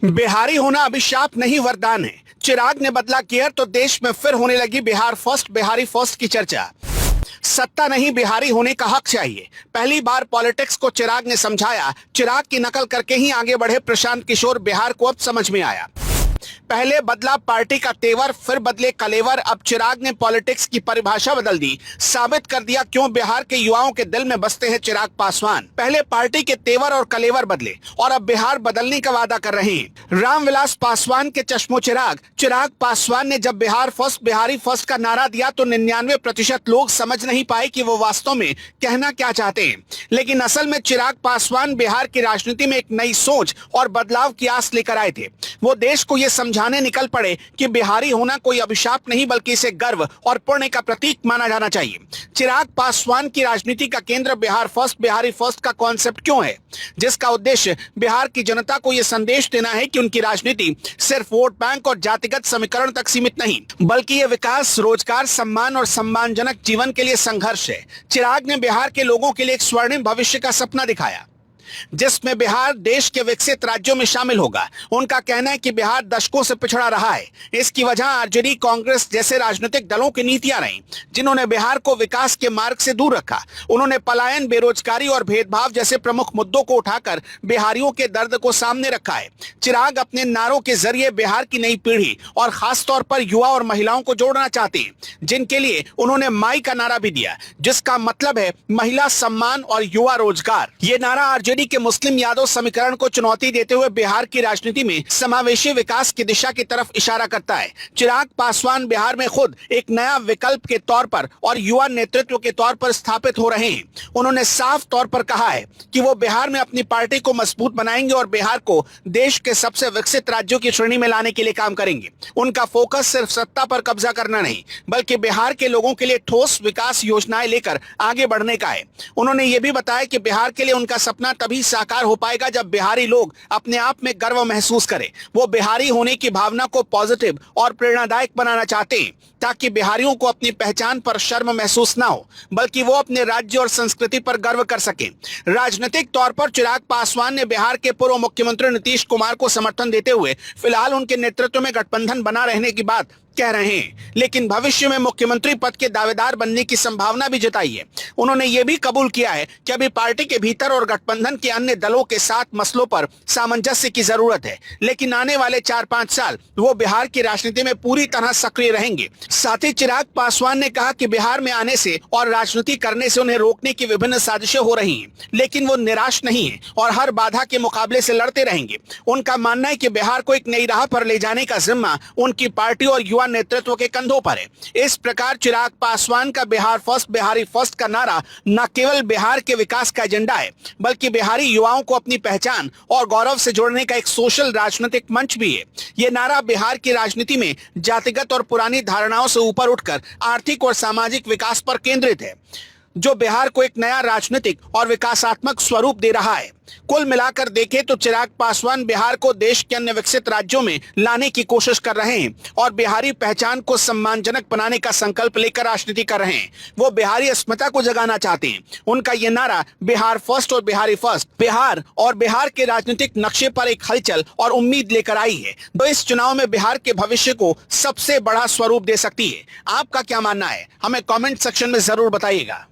बिहारी होना अभिशाप नहीं वरदान है। चिराग ने बदला गियर तो देश में फिर होने लगी बिहार फर्स्ट बिहारी फर्स्ट की चर्चा। सत्ता नहीं, बिहारी होने का हक चाहिए। पहली बार पॉलिटिक्स को चिराग ने समझाया। चिराग की नकल करके ही आगे बढ़े प्रशांत किशोर बिहार को अब समझ में आया। पहले बदला पार्टी का तेवर, फिर बदले कलेवर। अब चिराग ने पॉलिटिक्स की परिभाषा बदल दी, साबित कर दिया क्यों बिहार के युवाओं के दिल में बसते हैं चिराग पासवान। पहले पार्टी के तेवर और कलेवर बदले और अब बिहार बदलने का वादा कर रहे हैं। रामविलास पासवान के चश्मो चिराग पासवान ने जब बिहार फर्स्ट बिहारी फर्स्ट का नारा दिया तो 99% लोग समझ नहीं पाए कि वो वास्तव में कहना क्या चाहते हैं। लेकिन असल में चिराग पासवान बिहार की राजनीति में एक नई सोच और बदलाव की आस लेकर आए थे। वो देश को ये समझाने निकल पड़े कि बिहारी होना कोई अभिशाप नहीं बल्कि इसे गर्व और पुण्य का प्रतीक माना जाना चाहिए। चिराग पासवान की राजनीति का केंद्र बिहार फर्स्ट बिहारी फर्स्ट का कॉन्सेप्ट क्यों है, जिसका उद्देश्य बिहार की जनता को यह संदेश देना है कि उनकी राजनीति सिर्फ वोट बैंक और जातिगत समीकरण तक सीमित नहीं, बल्कि यह विकास, रोजगार, सम्मान और सम्मानजनक जीवन के लिए संघर्ष है। चिराग ने बिहार के लोगों के लिए एक स्वर्णिम भविष्य का सपना दिखाया जिसमें बिहार देश के विकसित राज्यों में शामिल होगा। उनका कहना है कि बिहार दशकों से पिछड़ा रहा है। इसकी वजह आरजेडी, कांग्रेस जैसे राजनीतिक दलों की नीतियां रहीं, जिन्होंने बिहार को विकास के मार्ग से दूर रखा। उन्होंने पलायन, बेरोजगारी और भेदभाव जैसे प्रमुख मुद्दों को उठाकर बिहारियों के दर्द को सामने रखा है। चिराग अपने नारों के जरिए बिहार की नई पीढ़ी और खासतौर पर युवा और महिलाओं को जोड़ना चाहते हैं, जिनके लिए उन्होंने माई का नारा भी दिया, जिसका मतलब है महिला सम्मान और युवा रोजगार। ये नारा आरजेडी के मुस्लिम यादव समीकरण को चुनौती देते हुए बिहार की राजनीति में समावेशी विकास की दिशा की तरफ इशारा करता है। चिराग पासवान बिहार में खुद एक नया विकल्प के तौर पर और युवा नेतृत्व के तौर पर स्थापित हो रहे हैं। उन्होंने साफ तौर पर कहा है कि वो बिहार में अपनी पार्टी को मजबूत बनाएंगे और बिहार को देश के सबसे विकसित राज्यों की श्रेणी में लाने के लिए काम करेंगे। उनका फोकस सिर्फ सत्ता पर कब्जा करना नहीं, बल्कि बिहार के लोगों के लिए ठोस विकास योजनाएं लेकर आगे बढ़ने का है। उन्होंने ये भी बताया कि बिहार के लिए उनका सपना तभी साकार हो पाएगा जब बिहारी लोग अपने आप में गर्व महसूस करें। वो बिहारी होने की भावना को पॉजिटिव और प्रेरणादायक बनाना चाहते हैं, ताकि बिहारियों को अपनी पहचान पर शर्म महसूस ना हो, बल्कि वो अपने राज्य और संस्कृति पर गर्व कर सकें। राजनीतिक तौर पर चिराग पासवान ने बिहार के पूर्व मुख्यमंत्री नीतीश कुमार को समर्थन देते हुए फिलहाल उनके नेतृत्व में गठबंधन बना रहने की बात कह रहे हैं, लेकिन भविष्य में मुख्यमंत्री पद के दावेदार बनने की संभावना भी जताई है। उन्होंने यह भी कबूल किया है कि अभी पार्टी के भीतर और गठबंधन के अन्य दलों के साथ मसलों पर सामंजस्य की जरूरत है, लेकिन आने वाले 4-5 साल वो बिहार की राजनीति में पूरी तरह सक्रिय रहेंगे। साथ ही चिराग पासवान ने कहा कि बिहार में आने से और राजनीति करने से उन्हें रोकने की विभिन्न साजिशें हो रही हैं, लेकिन वो निराश नहीं है और हर बाधा के मुकाबले से लड़ते रहेंगे। उनका मानना है कि बिहार को एक नई राह पर ले जाने का जिम्मा उनकी पार्टी और युवा नेतृत्व के कंधों पर है। इस प्रकार चिराग पासवान का बिहार फर्स्ट बिहारी फर्स्ट का नारा न केवल बिहार के विकास का एजेंडा है, बल्कि बिहारी युवाओं को अपनी पहचान और गौरव से जोड़ने का एक सोशल राजनीतिक मंच भी है। यह नारा बिहार की राजनीति में जातिगत और पुरानी धारणाओं से ऊपर उठकर आर्थिक और सामाजिक विकास पर केंद्रित है, जो बिहार को एक नया राजनीतिक और विकासात्मक स्वरूप दे रहा है। कुल मिलाकर देखें तो चिराग पासवान बिहार को देश के अन्य विकसित राज्यों में लाने की कोशिश कर रहे हैं और बिहारी पहचान को सम्मानजनक बनाने का संकल्प लेकर राजनीति कर रहे हैं। वो बिहारी अस्मिता को जगाना चाहते हैं। उनका यह नारा बिहार फर्स्ट और बिहारी फर्स्ट बिहार और बिहार के राजनीतिक नक्शे पर एक हलचल और उम्मीद लेकर आई है, तो इस चुनाव में बिहार के भविष्य को सबसे बड़ा स्वरूप दे सकती है। आपका क्या मानना है, हमें कॉमेंट सेक्शन में जरूर बताइएगा।